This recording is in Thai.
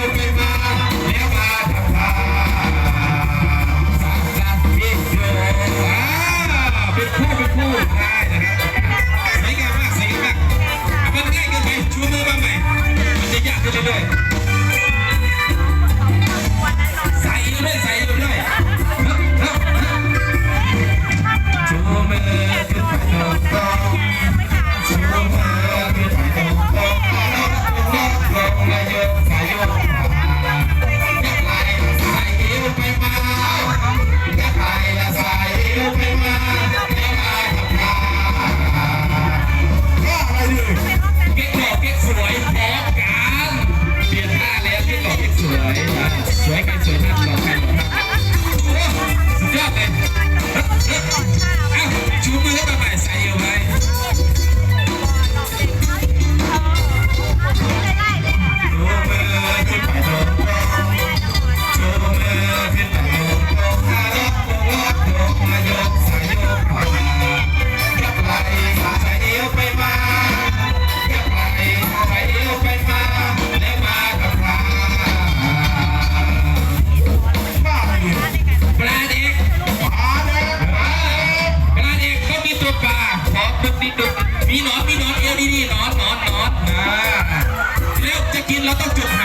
วไปมาแล้วมาทำทาสักสักพิกโยเป็นคู่ได้นะครับสวยงามมากสวยงามมากมันง่ายเกินไปชูมือมาใหม่มันจะยากขึ้นเรื่อยๆใส่ด้วยใส่ด้วยชูมือขึ้นไปตรงชูมือขึ้นไปตรงลงและยกใส่ยกยักไหลใส่ยิ้วไปมายักไหลและใส่ยิ้วไปมาแล้วมาทำทาอะไรดิเก๊กหล่อเก๊กสวยพร้อมกันเปลี่ยนท่าแล้วเก๊กหล่อเก๊กสวยสวยใครสวยท่าหล่อใครหล่อท่าสุดยอดเลยเอ้าชูมือให้มาใหม่ใส่อยู่ไหมมีหนอนเอวดีๆหนอนเร็วจะกินเราต้องจุดไห